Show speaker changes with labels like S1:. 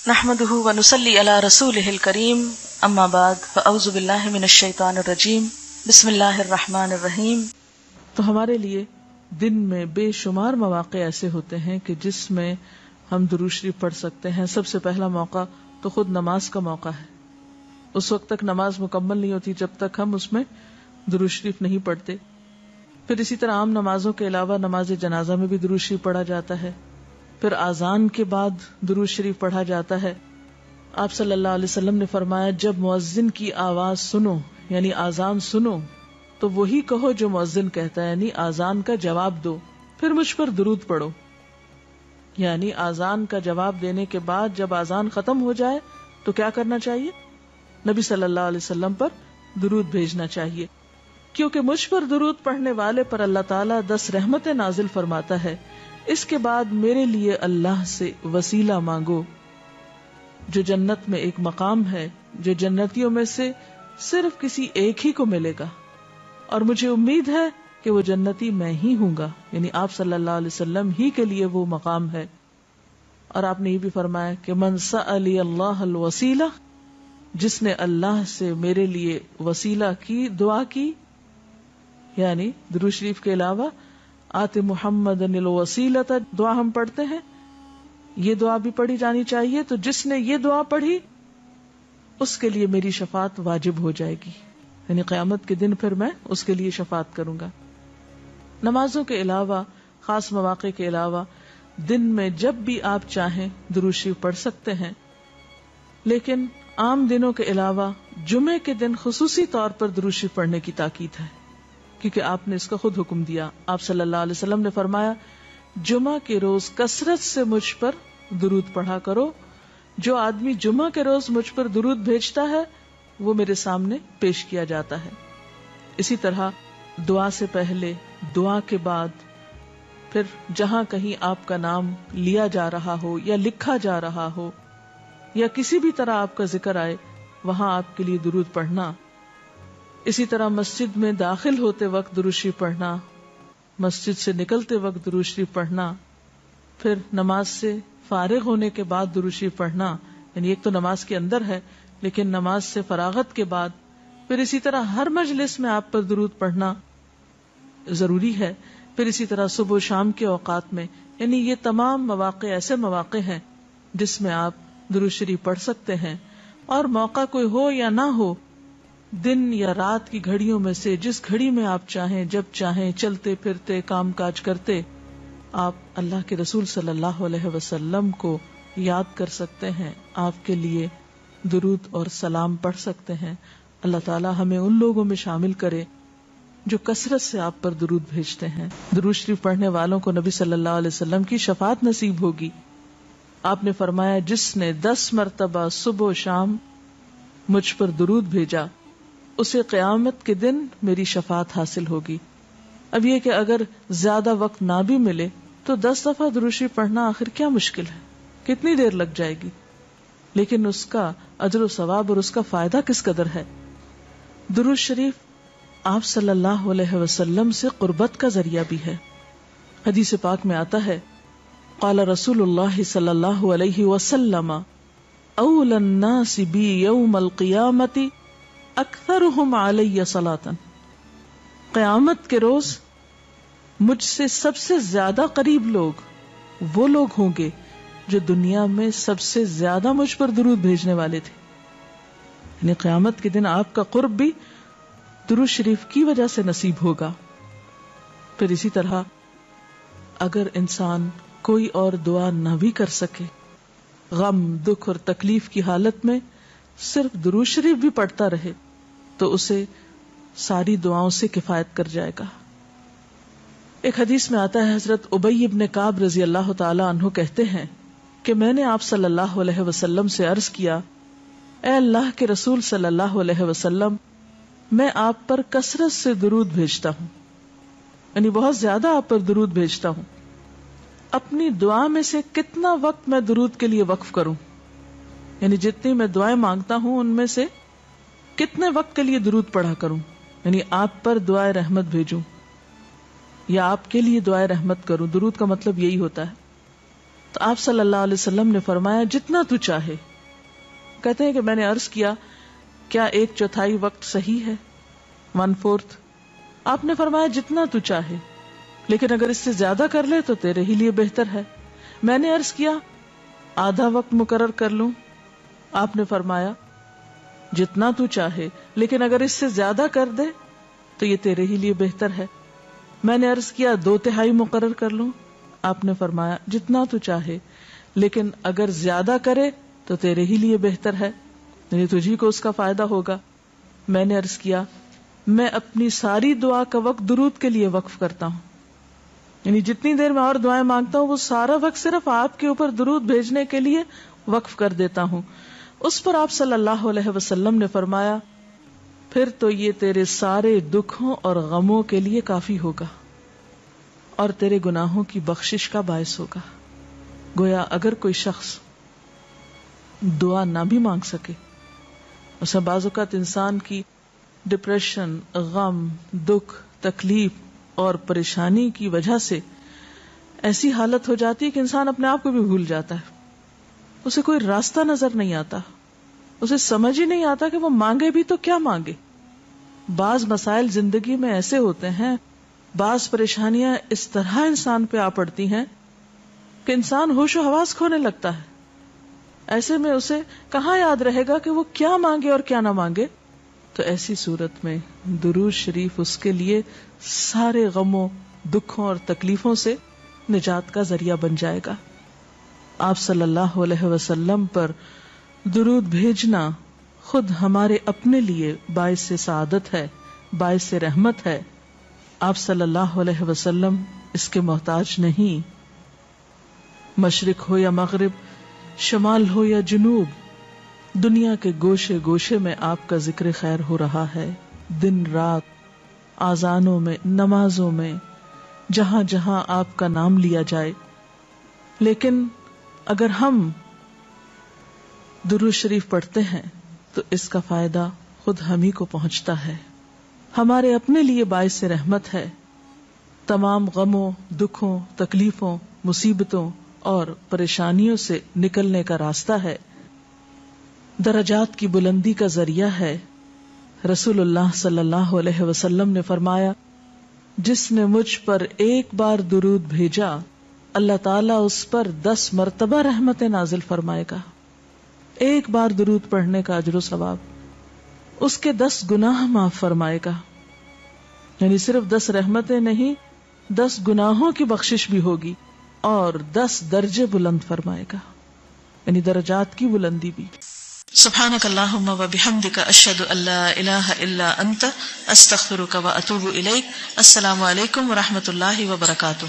S1: نحمده ونصلي على رسوله الكريم اما بعد فاعوذ بالله من الشیطان الرجیم بسم اللہ الرحمن الرحیم۔
S2: تو ہمارے لیے دن میں بے شمار مواقع ایسے ہوتے ہیں کہ جس میں ہم درود شریف پڑھ سکتے ہیں۔ سب سے پہلا موقع تو خود نماز کا موقع ہے۔ اس وقت تک نماز مکمل نہیں ہوتی جب تک ہم اس میں درود شریف نہیں پڑھتے۔ پھر اسی طرح عام نمازوں کے علاوہ نماز جنازہ میں بھی درود شریف پڑھا جاتا ہے۔ پھر اذان کے بعد درود شریف پڑھا جاتا ہے۔ آپ صلی اللہ علیہ وسلم نے فرمایا، جب مؤذن کی آواز سنو یعنی اذان سنو تو وہی کہو جو مؤذن کہتا ہے، یعنی اذان کا جواب دو، پھر مجھ پر درود پڑھو۔ یعنی اذان کا جواب دینے کے بعد جب اذان ختم ہو جائے تو کیا کرنا چاہیے؟ نبی صلی اللہ علیہ وسلم پر درود بھیجنا چاہیے، کیونکہ مجھ پر درود پڑھنے والے پر اللہ تعالیٰ 10 رحمتیں نازل فرماتا ہے۔ اس کے بعد میرے لیے اللہ سے وسیلہ مانگو، جو جنت میں ایک مقام ہے جو جنتیوں میں سے صرف کسی ایک ہی کو ملے گا، اور مجھے امید ہے کہ وہ جنتی میں ہی ہوں گا، یعنی آپ صلی اللہ علیہ وسلم ہی کے لیے وہ مقام ہے۔ اور آپ نے یہ بھی فرمایا کہ من سألی اللہ الوسیلہ، جس نے اللہ سے میرے لیے وسیلہ کی دعا کی، یعنی درود شریف کے علاوہ آت محمد الوسیلۃ دعا ہم پڑھتے ہیں، یہ دعا بھی پڑھی جانی چاہیے۔ تو جس نے یہ دعا پڑھی اس کے لیے میری شفاعت واجب ہو جائے گی، یعنی قیامت کے دن پھر میں اس کے لیے شفاعت کروں گا۔ نمازوں کے علاوہ، خاص مواقع کے علاوہ دن میں جب بھی آپ چاہیں درود شریف پڑھ سکتے ہیں، لیکن عام دنوں کے علاوہ جمعے کے دن خصوصی طور پر درود شریف پڑھنے کی تاکید ہے، کیونکہ آپ نے اس کا خود حکم دیا۔ آپ صلی اللہ علیہ وسلم نے فرمایا، جمعہ کے روز کثرت سے مجھ پر درود پڑھا کرو، جو آدمی جمعہ کے روز مجھ پر درود بھیجتا ہے وہ میرے سامنے پیش کیا جاتا ہے۔ اسی طرح دعا سے پہلے، دعا کے بعد، پھر جہاں کہیں آپ کا نام لیا جا رہا ہو یا لکھا جا رہا ہو یا کسی بھی طرح آپ کا ذکر آئے، وہاں آپ کے لیے درود پڑھنا۔ اسی طرح مسجد میں داخل ہوتے وقت درود شریف پڑھنا، مسجد سے نکلتے وقت درود شریف پڑھنا، پھر نماز سے فارغ ہونے کے بعد درود شریف پڑھنا، یعنی ایک تو نماز کے اندر ہے لیکن نماز سے فراغت کے بعد، پھر اسی طرح ہر مجلس میں آپ پر درود پڑھنا ضروری ہے۔ پھر اسی طرح صبح و شام کے اوقات میں، یعنی یہ تمام مواقع ایسے مواقع ہیں جس میں آپ درود شریف پڑھ سکتے ہیں۔ اور موقع کوئی ہو یا نہ ہو، دن یا رات کی گھڑیوں میں سے جس گھڑی میں آپ چاہیں، جب چاہیں، چلتے پھرتے کام کاج کرتے، آپ اللہ کے رسول صلی اللہ علیہ وسلم کو یاد کر سکتے ہیں، آپ کے لیے درود اور سلام پڑھ سکتے ہیں۔ اللہ تعالی ہمیں ان لوگوں میں شامل کرے جو کثرت سے آپ پر درود بھیجتے ہیں۔ درود شریف پڑھنے والوں کو نبی صلی اللہ علیہ وسلم کی شفاعت نصیب ہوگی۔ آپ نے فرمایا، جس نے 10 مرتبہ صبح و شام مجھ پر درود بھیجا اسے قیامت کے دن میری شفاعت حاصل ہوگی۔ اب یہ کہ اگر زیادہ وقت نہ بھی ملے تو 10 دفعہ درود شریف پڑھنا آخر کیا مشکل ہے، کتنی دیر لگ جائے گی، لیکن اس کا اجر و ثواب اور اس کا فائدہ کس قدر ہے۔ درود شریف آپ صلی اللہ علیہ وسلم سے قربت کا ذریعہ بھی ہے۔ حدیث پاک میں آتا ہے، قال رسول اللہ صلی اللہ علیہ وسلم، اول الناس بی یوم القیامت اکثرہم علی صلاۃ، قیامت کے روز مجھ سے سب سے زیادہ قریب لوگ وہ لوگ ہوں گے جو دنیا میں سب سے زیادہ مجھ پر درود بھیجنے والے تھے۔ یعنی قیامت کے دن آپ کا قرب بھی درود شریف کی وجہ سے نصیب ہوگا۔ پھر اسی طرح اگر انسان کوئی اور دعا نہ بھی کر سکے، غم، دکھ اور تکلیف کی حالت میں صرف درود شریف بھی پڑھتا رہے تو اسے ساری دعاؤں سے کفایت کر جائے گا۔ ایک حدیث میں آتا ہے، حضرت ابی بن کعب رضی اللہ تعالی عنہ کہتے ہیں کہ میں نے آپ صلی اللہ علیہ وسلم سے عرض کیا، اے اللہ کے رسول صلی اللہ علیہ وسلم، میں آپ پر کثرت سے درود بھیجتا ہوں، یعنی بہت زیادہ آپ پر درود بھیجتا ہوں، اپنی دعا میں سے کتنا وقت میں درود کے لیے وقف کروں، یعنی جتنی میں دعائیں مانگتا ہوں ان میں سے کتنے وقت کے لیے درود پڑھا کروں، یعنی آپ پر دعائے رحمت بھیجوں یا آپ کے لیے دعائے رحمت کروں۔ درود کا مطلب یہی ہوتا ہے۔ تو آپ صلی اللہ علیہ وسلم نے فرمایا جتنا تو چاہے. کہتے ہیں کہ میں نے عرض کیا کیا 1/4 وقت صحیح ہے؟ 1/4. آپ نے فرمایا جتنا تو چاہے، لیکن اگر اس سے زیادہ کر لے تو تیرے ہی لیے بہتر ہے. میں نے عرض کیا آدھا وقت مقرر کر لوں؟ آپ نے فرمایا جتنا تو چاہے، لیکن اگر اس سے زیادہ کر دے تو یہ تیرے ہی لیے بہتر ہے. میں نے عرض کیا 2/3 مقرر کر لوں؟ آپ نے فرمایا جتنا تو چاہے، لیکن اگر زیادہ کرے تو تیرے ہی لیے بہتر ہے، یعنی تجھی کو اس کا فائدہ ہوگا. میں نے عرض کیا میں اپنی ساری دعا کا وقت درود کے لیے وقف کرتا ہوں، یعنی جتنی دیر میں اور دعائیں مانگتا ہوں وہ سارا وقت صرف آپ کے اوپر درود بھیجنے کے لیے وقف کر دیتا ہوں. اس پر آپ صلی اللہ علیہ وسلم نے فرمایا پھر تو یہ تیرے سارے دکھوں اور غموں کے لیے کافی ہوگا اور تیرے گناہوں کی بخشش کا باعث ہوگا. گویا اگر کوئی شخص دعا نہ بھی مانگ سکے، اسے بعض اوقات انسان کی ڈپریشن، غم، دکھ، تکلیف اور پریشانی کی وجہ سے ایسی حالت ہو جاتی ہے کہ انسان اپنے آپ کو بھی بھول جاتا ہے، اسے کوئی راستہ نظر نہیں آتا، اسے سمجھ ہی نہیں آتا کہ وہ مانگے بھی تو کیا مانگے. بعض مسائل زندگی میں ایسے ہوتے ہیں، بعض پریشانیاں اس طرح انسان پہ آ پڑتی ہیں کہ انسان ہوش و حواس کھونے لگتا ہے. ایسے میں اسے کہاں یاد رہے گا کہ وہ کیا مانگے اور کیا نہ مانگے. تو ایسی صورت میں درود شریف اس کے لیے سارے غموں، دکھوں اور تکلیفوں سے نجات کا ذریعہ بن جائے گا. آپ صلی اللہ علیہ وسلم پر درود بھیجنا خود ہمارے اپنے لیے باعث سعادت ہے، باعث رحمت ہے. آپ صلی اللہ علیہ وسلم اس کے محتاج نہیں. مشرق ہو یا مغرب، شمال ہو یا جنوب، دنیا کے گوشے گوشے میں آپ کا ذکر خیر ہو رہا ہے. دن رات، آذانوں میں، نمازوں میں، جہاں جہاں آپ کا نام لیا جائے. لیکن اگر ہم درود شریف پڑھتے ہیں تو اس کا فائدہ خود ہم ہی کو پہنچتا ہے، ہمارے اپنے لیے باعث رحمت ہے. تمام غموں، دکھوں، تکلیفوں، مصیبتوں اور پریشانیوں سے نکلنے کا راستہ ہے، درجات کی بلندی کا ذریعہ ہے. رسول اللہ صلی اللہ علیہ وسلم نے فرمایا جس نے مجھ پر ایک بار درود بھیجا اللہ تعالیٰ اس پر 10 مرتبہ رحمت نازل فرمائے گا. ایک بار درود پڑھنے کا اجر و ثواب، اس کے 10 گناہ معاف فرمائے گا. یعنی صرف 10 رحمتیں نہیں، 10 گناہوں کی بخشش بھی ہوگی اور 10 درجے بلند فرمائے گا، یعنی درجات کی بلندی بھی.
S1: سبحانک اللہم و بحمدک اشہد ان لا الہ الا انت استغفرک و اتوب الیک. السلام علیکم و رحمۃ اللہ وبرکاتہ.